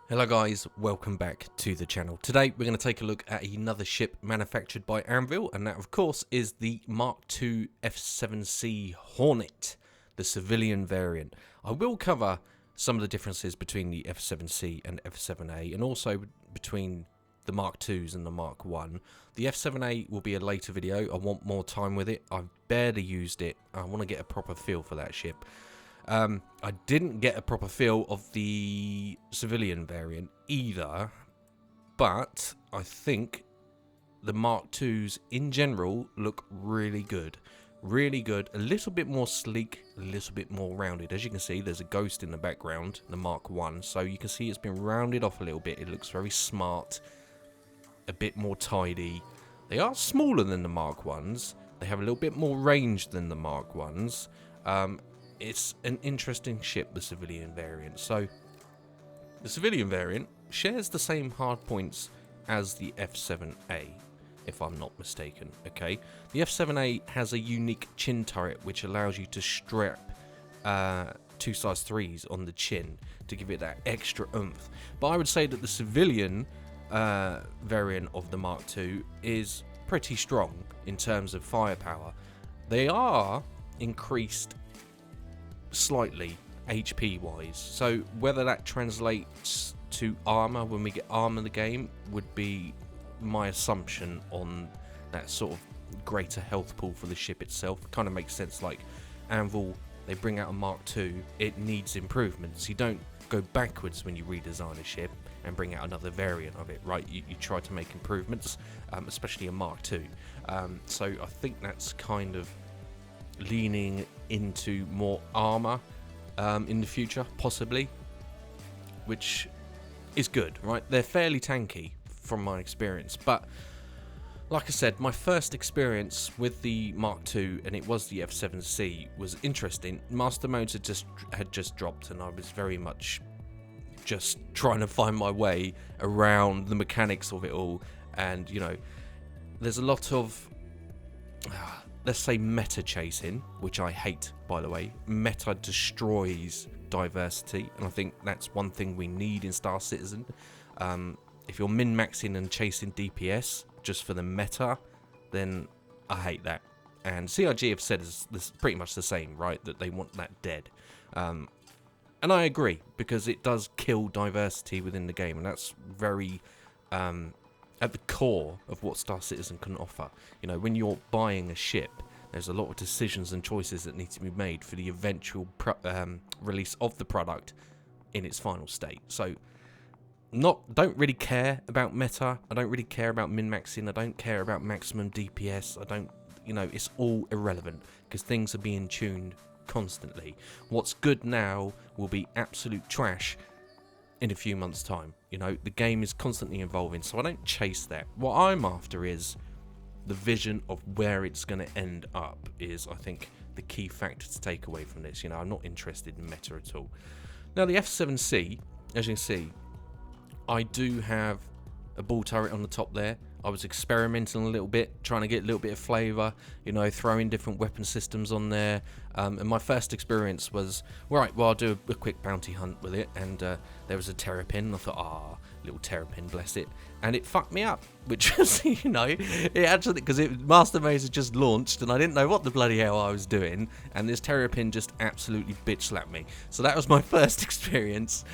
Hello guys, welcome back to the channel. Today we're going to take a look at another ship manufactured by Anvil, and that of course is the Mark II F7C Hornet, the civilian variant. I will cover some of the differences between the F7C and F7A, and also between the Mark IIs and the Mark I. The F7A will be a later video. I want more time with it. I've barely used it. I want to get a proper feel for that ship. I didn't get a proper feel of the civilian variant either, but I think the Mark IIs in general look really good. Really good, a little bit more sleek, a little bit more rounded. As you can see, there's a ghost in the background, the Mark I, so you can see it's been rounded off a little bit. It looks very smart, a bit more tidy. They are smaller than the Mark Is. They have a little bit more range than the Mark Is. It's an interesting ship, the civilian variant. So, the civilian variant shares the same hard points as the F7A, if I'm not mistaken, okay? The F7A has a unique chin turret, which allows you to strap 2 size 3s on the chin to give it that extra oomph. But I would say that the civilian variant of the Mark II is pretty strong in terms of firepower. They are increased slightly HP wise, so whether that translates to armor when we get armor in the game would be my assumption on that sort of greater health pool for the ship itself. Kind of makes sense. Like Anvil, they bring out a Mark II, it needs improvements. You don't go backwards when you redesign a ship and bring out another variant of it, right? You try to make improvements, especially a Mark II. So I think that's kind of leaning into more armor in the future, possibly, which is good, right? They're fairly tanky from my experience, but like I said, my first experience with the Mark II, and it was the F7C, was interesting. Master modes had just dropped, and I was very much just trying to find my way around the mechanics of it all. And you know, there's a lot of let's say meta chasing, which I hate, by the way. Meta destroys diversity, and I think that's one thing we need in Star Citizen. If you're min-maxing and chasing DPS just for the meta, then I hate that. And CRG have said this pretty much the same, right? That they want that dead. And I agree, because it does kill diversity within the game, and that's very at the core of what Star Citizen can offer. You know, when you're buying a ship, there's a lot of decisions and choices that need to be made for the eventual release of the product in its final state. So, don't really care about meta. I don't really care about min-maxing. I don't care about maximum DPS. It's all irrelevant, because things are being tuned constantly. What's good now will be absolute trash in a few months' time. You know, the game is constantly evolving, so I don't chase that. What I'm after is the vision of where it's going to end up is, I think, the key factor to take away from this. You know, I'm not interested in meta at all. Now, the F7C, as you can see, I do have a ball turret on the top there. I was experimenting a little bit, trying to get a little bit of flavour, you know, throwing different weapon systems on there. And my first experience was, right, well, I'll do a quick bounty hunt with it. And there was a terrapin, and I thought, little terrapin, bless it. And it fucked me up, which was, you know, it actually, because Master Maze had just launched, and I didn't know what the bloody hell I was doing. And this terrapin just absolutely bitch slapped me. So that was my first experience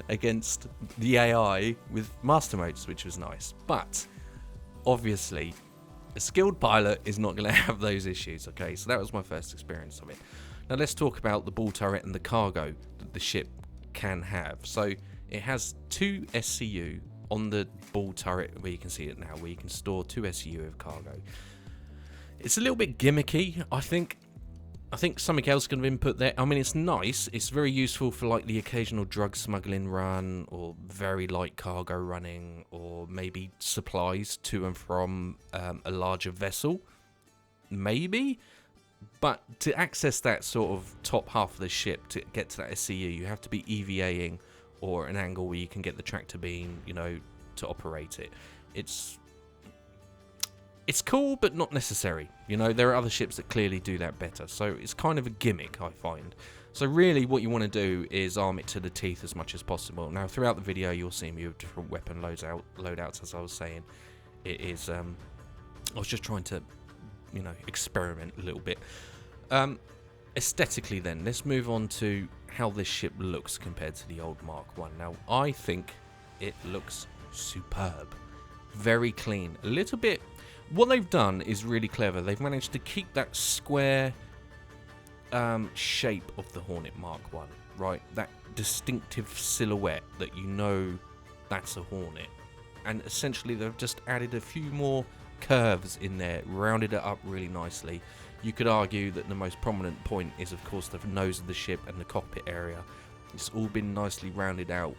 against the AI with Master Modes, which was nice. But obviously, a skilled pilot is not going to have those issues, okay? So that was my first experience of it. Now let's talk about the ball turret and the cargo that the ship can have. So it has 2 SCU on the ball turret, where you can see it now, where you can store 2 SCU of cargo. It's a little bit gimmicky, I think something else can have been put there. I mean, it's nice. It's very useful for like the occasional drug smuggling run, or very light cargo running, or maybe supplies to and from a larger vessel. Maybe. But to access that sort of top half of the ship, to get to that SCU, you have to be EVAing, or an angle where you can get the tractor beam, you know, to operate it. It's cool, but not necessary. You know, there are other ships that clearly do that better. So it's kind of a gimmick, I find. So really what you want to do is arm it to the teeth as much as possible. Now throughout the video you'll see me with different weapon loadouts, as I was saying. It is, I was just trying to, you know, experiment a little bit. Aesthetically then, let's move on to how this ship looks compared to the old Mark 1. Now I think it looks superb. Very clean. A little bit, what they've done is really clever. They've managed to keep that square shape of the Hornet Mark 1, right? That distinctive silhouette that you know that's a Hornet. And essentially they've just added a few more curves in there, rounded it up really nicely. You could argue that the most prominent point is of course the nose of the ship and the cockpit area. It's all been nicely rounded out,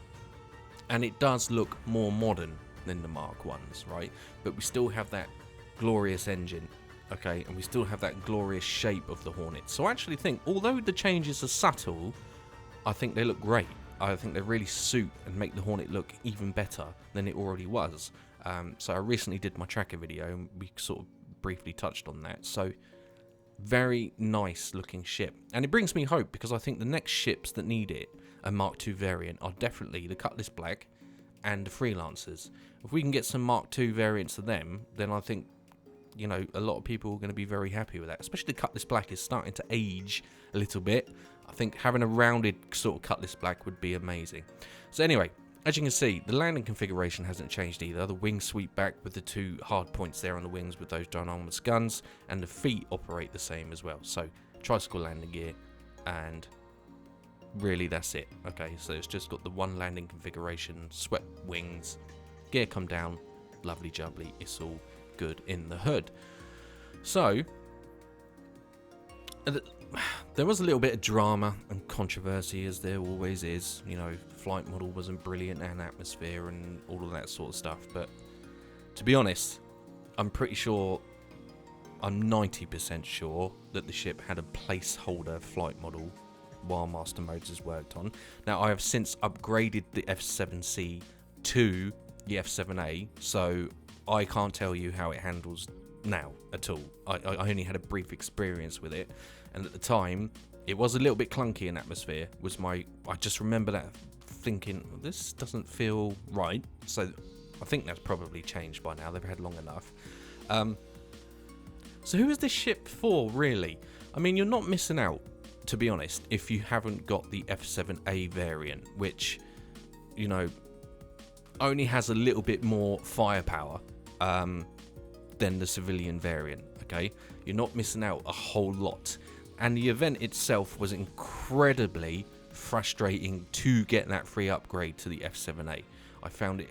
and it does look more modern than the Mark 1s, right? But we still have that glorious engine, okay, and we still have that glorious shape of the Hornet. So I actually think, although the changes are subtle, I think they look great. I think they really suit and make the Hornet look even better than it already was. So I recently did my tracker video and we sort of briefly touched on that. So very nice looking ship, and it brings me hope because I think the next ships that need it, a Mark II variant, are definitely the Cutlass Black and the Freelancers. If we can get some Mark II variants of them, then I think, you know, a lot of people are going to be very happy with that. Especially the Cutlass Black is starting to age a little bit. I think having a rounded sort of Cutlass Black would be amazing. So anyway, as you can see, the landing configuration hasn't changed either. The wings sweep back with the two hard points there on the wings with those ginormous guns, and the feet operate the same as well. So tricycle landing gear, and really that's it. Okay, so it's just got the one landing configuration, swept wings, gear come down, lovely jubbly, it's all good in the hood. So there was a little bit of drama and controversy, as there always is. You know, flight model wasn't brilliant, and atmosphere and all of that sort of stuff. But to be honest, I'm pretty sure, I'm 90% sure that the ship had a placeholder flight model while Master Modes is worked on. Now I have since upgraded the F7C to the F7A, so I can't tell you how it handles now at all. I only had a brief experience with it, and at the time it was a little bit clunky in atmosphere. I just remember that thinking, this doesn't feel right. So I think that's probably changed by now. They've had long enough. So who is this ship for, really? I mean, you're not missing out, to be honest, if you haven't got the F7A variant, which, you know, only has a little bit more firepower than the civilian variant. Okay, you're not missing out a whole lot, and the event itself was incredibly frustrating to get that free upgrade to the F7A. I found it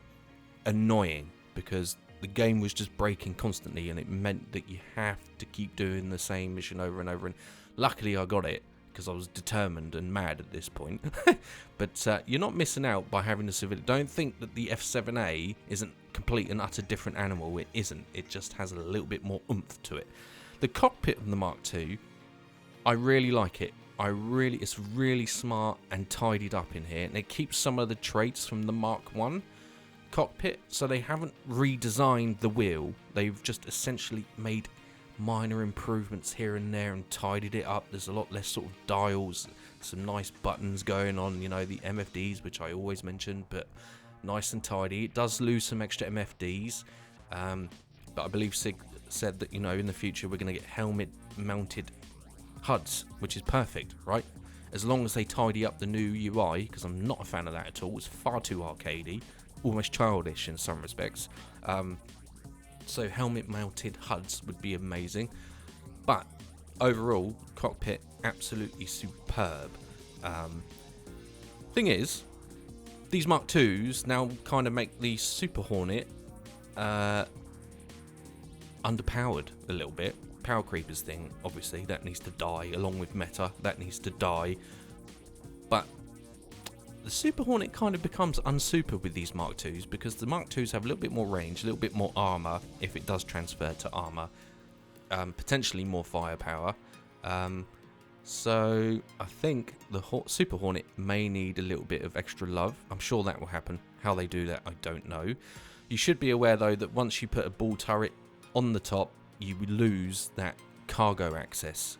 annoying because the game was just breaking constantly, and it meant that you have to keep doing the same mission over and over. And luckily I got it, because I was determined and mad at this point. But you're not missing out by having the civilian. Don't think that the F7A isn't complete and utter different animal. It isn't. It just has a little bit more oomph to it. The cockpit of the Mark II, I really like it. It's really smart and tidied up in here, and it keeps some of the traits from the Mark I cockpit. So they haven't redesigned the wheel. They've just essentially made minor improvements here and there and tidied it up. There's a lot less sort of dials, some nice buttons going on, you know, the MFDs, which I always mention, but nice and tidy. It does lose some extra MFDs, but I believe Sig said that, you know, in the future we're going to get helmet mounted HUDs, which is perfect, right? As long as they tidy up the new UI, because I'm not a fan of that at all. It's far too arcadey, almost childish in some respects. So helmet mounted HUDs would be amazing, but overall cockpit absolutely superb. Thing is, these Mark IIs now kind of make the Super Hornet underpowered a little bit. Power creepers thing, obviously, that needs to die, along with meta, that needs to die. But the Super Hornet kind of becomes unsuper with these Mark IIs, because the Mark IIs have a little bit more range, a little bit more armor, if it does transfer to armor, potentially more firepower. So I think the Super Hornet may need a little bit of extra love. I'm sure that will happen. How they do that, I don't know. You should be aware, though, that once you put a ball turret on the top, you would lose that cargo access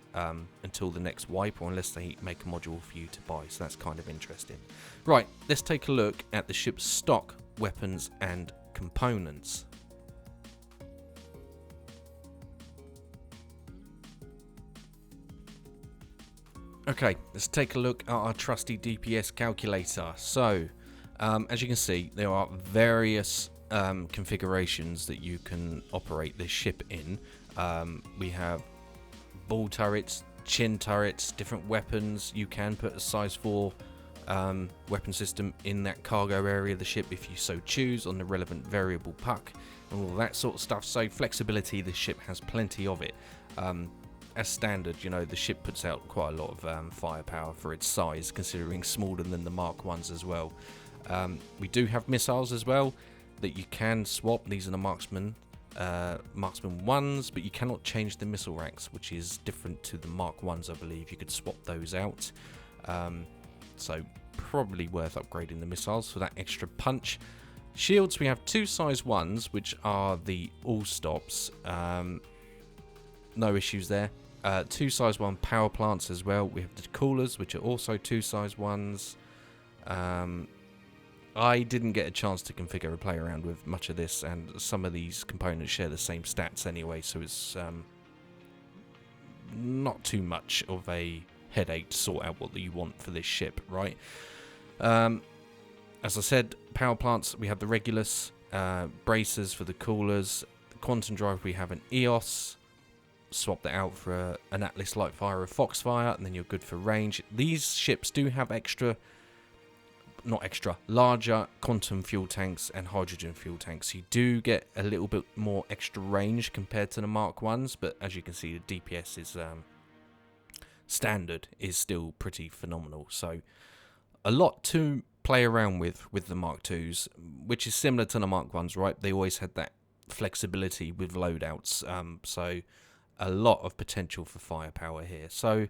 until the next wipe, or unless they make a module for you to buy, so that's kind of interesting. Right, let's take a look at the ship's stock, weapons and components. Okay, let's take a look at our trusty DPS calculator. So, as you can see, there are various configurations that you can operate this ship in. We have ball turrets, chin turrets, different weapons. You can put a size 4 weapon system in that cargo area of the ship if you so choose, on the relevant variable puck and all that sort of stuff. So flexibility, the ship has plenty of it. As standard, you know, the ship puts out quite a lot of firepower for its size, considering smaller than the Mark 1s as well. We do have missiles as well that you can swap. These are the marksman 1s, but you cannot change the missile racks, which is different to the Mark 1s, I believe. You could swap those out. So probably worth upgrading the missiles for that extra punch. Shields, we have 2 size 1s, which are the all stops. No issues there. 2 size 1 power plants as well. We have the coolers, which are also 2 size 1s. I didn't get a chance to configure or play around with much of this, and some of these components share the same stats anyway, so it's not too much of a headache to sort out what you want for this ship, right? As I said, power plants, we have the Regulus, bracers for the coolers, the quantum drive, we have an EOS. Swap that out for an Atlas Lightfire or Foxfire, and then you're good for range. These ships do have larger quantum fuel tanks and hydrogen fuel tanks. You do get a little bit more extra range compared to the Mark 1s, but as you can see, the DPS is standard is still pretty phenomenal. So a lot to play around with the Mark 2s, which is similar to the Mark 1s, right? They always had that flexibility with loadouts, so a lot of potential for firepower here. So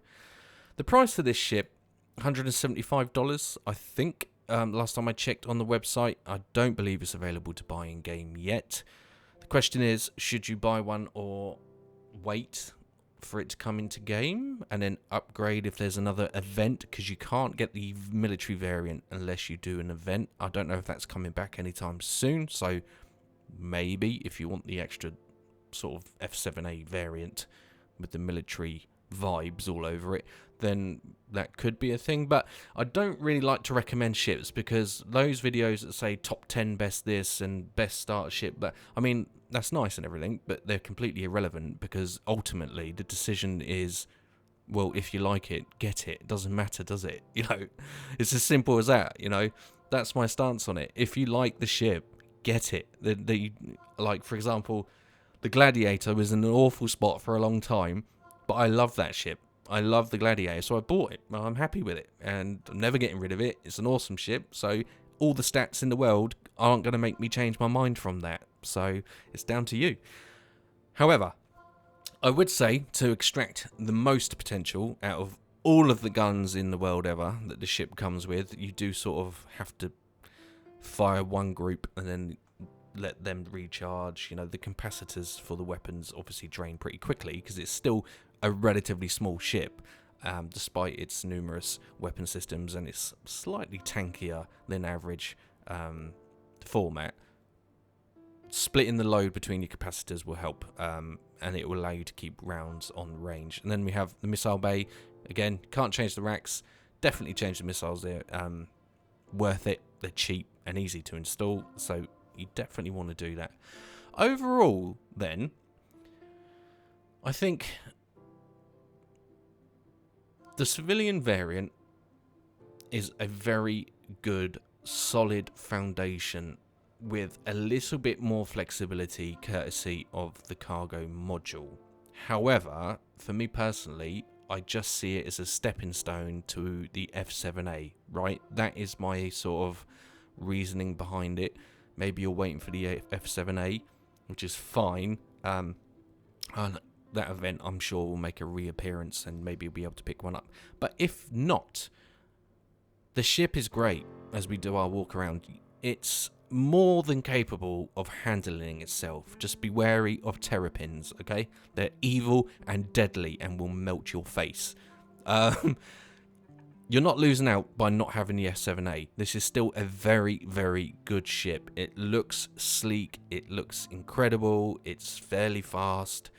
the price for this ship, $175, I think. Last time I checked on the website, I don't believe it's available to buy in game yet. The question is, should you buy one or wait for it to come into game and then upgrade if there's another event, because you can't get the military variant unless you do an event. I don't know if that's coming back anytime soon, so maybe if you want the extra sort of F7A variant with the military vibes all over it, then that could be a thing. But I don't really like to recommend ships, because those videos that say top 10 best this and best starter ship, but I mean, that's nice and everything, but they're completely irrelevant, because ultimately the decision is, well, if you like it, get it. It doesn't matter, does it? You know, it's as simple as that. You know, that's my stance on it. If you like the ship, get it. Like, for example, the Gladiator was in an awful spot for a long time, but I love that ship. I love the Gladiator, so I bought it. I'm happy with it, and I'm never getting rid of it. It's an awesome ship, so all the stats in the world aren't going to make me change my mind from that. So it's down to you. However, I would say to extract the most potential out of all of the guns in the world ever that the ship comes with, you do sort of have to fire one group and then let them recharge. You know, the capacitors for the weapons obviously drain pretty quickly, because it's still a relatively small ship, despite its numerous weapon systems, and it's slightly tankier than average format. Splitting the load between your capacitors will help, and it will allow you to keep rounds on range. And then we have the missile bay. Again, can't change the racks. Definitely change the missiles there. Worth it. They're cheap and easy to install, so you definitely want to do that. Overall, then, I think the civilian variant is a very good, solid foundation with a little bit more flexibility courtesy of the cargo module. However, for me personally, I just see it as a stepping stone to the F7A, right? That is my sort of reasoning behind it. Maybe you're waiting for the F7A, which is fine. And that event, I'm sure, will make a reappearance, and maybe you'll be able to pick one up. But if not, the ship is great as we do our walk around. It's more than capable of handling itself. Just be wary of terrapins, okay? They're evil and deadly and will melt your face. You're not losing out by not having the F7A. This is still a very, very good ship. It looks sleek. It looks incredible. It's fairly fast.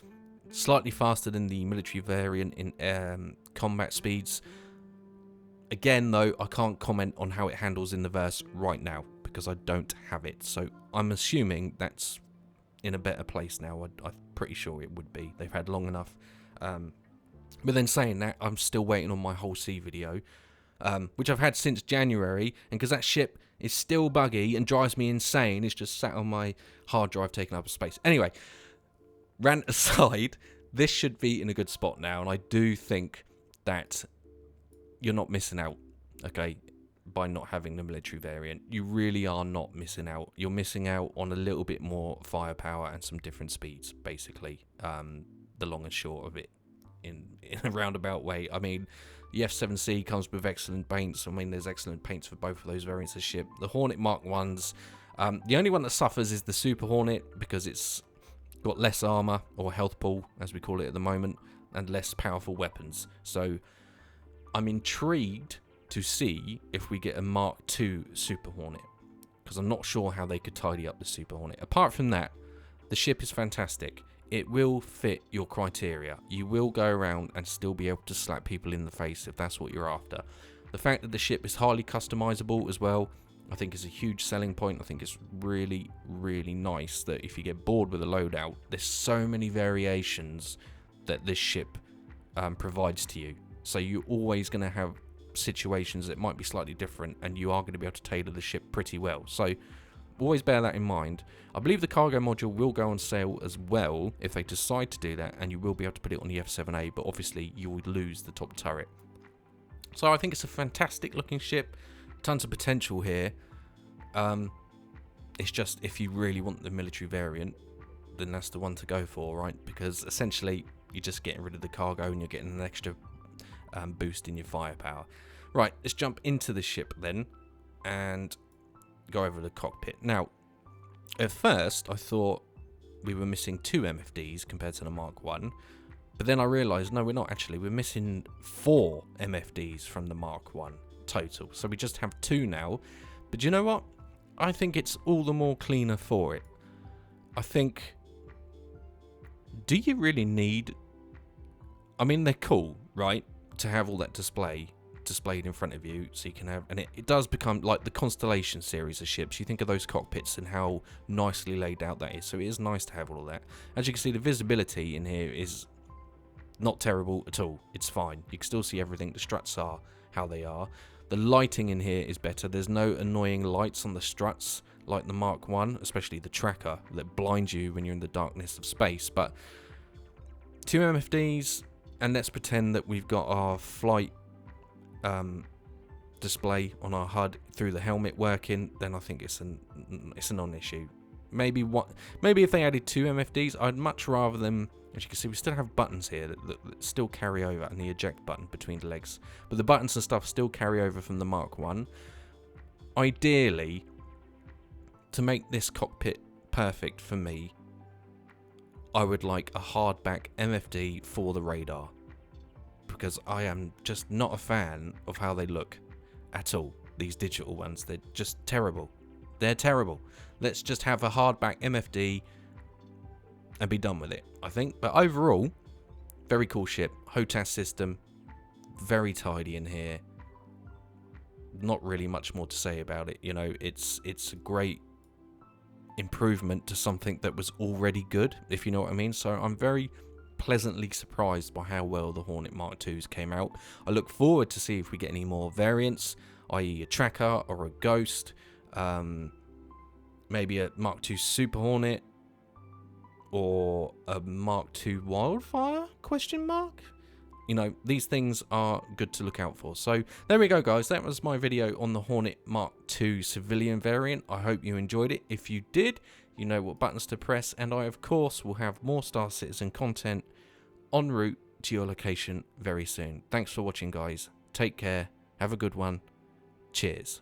Slightly faster than the military variant in combat speeds. Again, though, I can't comment on how it handles in the verse right now because I don't have it. So I'm assuming that's in a better place now. I'm pretty sure it would be. They've had long enough. But then saying that, I'm still waiting on my whole C video, which I've had since January, and because that ship is still buggy and drives me insane, it's just sat on my hard drive taking up space. Anyway, rant aside, this should be in a good spot now, and I do think that you're not missing out, okay, by not having the military variant. You really are not missing out. You're missing out on a little bit more firepower and some different speeds, basically, the long and short of it. In a roundabout way. I mean, the F7C comes with excellent paints. I mean, there's excellent paints for both of those variants of ship. The Hornet Mark 1s, the only one that suffers is the Super Hornet because it's got less armor, or health pool, as we call it at the moment, and less powerful weapons. So I'm intrigued to see if we get a Mark II Super Hornet, because I'm not sure how they could tidy up the Super Hornet. Apart from that, the ship is fantastic. It will fit your criteria. You will go around and still be able to slap people in the face if that's what you're after. The fact that the ship is highly customizable as well, I think is a huge selling point. I think it's really, really nice that if you get bored with a loadout, there's so many variations that this ship provides to you. So you're always going to have situations that might be slightly different, and you are going to be able to tailor the ship pretty well. So always bear that in mind. I believe the cargo module will go on sale as well if they decide to do that, and you will be able to put it on the F7A, but obviously you would lose the top turret. So I think it's a fantastic looking ship. Tons of potential here. It's just, if you really want the military variant, then that's the one to go for, right? Because essentially you're just getting rid of the cargo and you're getting an extra boost in your firepower. Right, let's jump into the ship then and go over the cockpit. Now, at first I thought we were missing 2 MFDs compared to the Mark 1, but then I realised no, we're not actually. We're missing 4 MFDs from the Mark 1 total, so we just have 2 now. But you know what? I think it's all the more cleaner for it. I think, do you really need, I mean, they're cool, right, to have all that displayed in front of you, so you can have, and it does become like the Constellation series of ships. You think of those cockpits and how nicely laid out that is, so it is nice to have all of that. As you can see, the visibility in here is not terrible at all. It's fine. You can still see everything. The struts are how they are. The lighting in here is better. There's no annoying lights on the struts like the Mark 1, especially the tracker that blinds you when you're in the darkness of space. But 2 MFDs, and let's pretend that we've got our flight display on our HUD through the helmet working, then I think it's a non-issue. Maybe if they added 2 MFDs, I'd much rather them. As you can see, we still have buttons here that still carry over, and the eject button between the legs. But the buttons and stuff still carry over from the Mark 1. Ideally, to make this cockpit perfect for me, I would like a hardback MFD for the radar, because I am just not a fan of how they look at all. These digital ones, they're just terrible. They're terrible. Let's just have a hardback MFD and be done with it, I think. But overall, very cool ship. HOTAS system, very tidy in here. Not really much more to say about it. You know, it's a great improvement to something that was already good, if you know what I mean. So I'm very pleasantly surprised by how well the Hornet Mark IIs came out. I look forward to see if we get any more variants, i.e. a tracker or a ghost, maybe a Mark II Super Hornet, or a Mark II Wildfire, question mark? You know, these things are good to look out for. So there we go, guys. That was my video on the Hornet Mark II civilian variant. I hope you enjoyed it. If you did, you know what buttons to press, and I of course will have more Star Citizen content en route to your location very soon. Thanks for watching, guys. Take care. Have a good one. Cheers.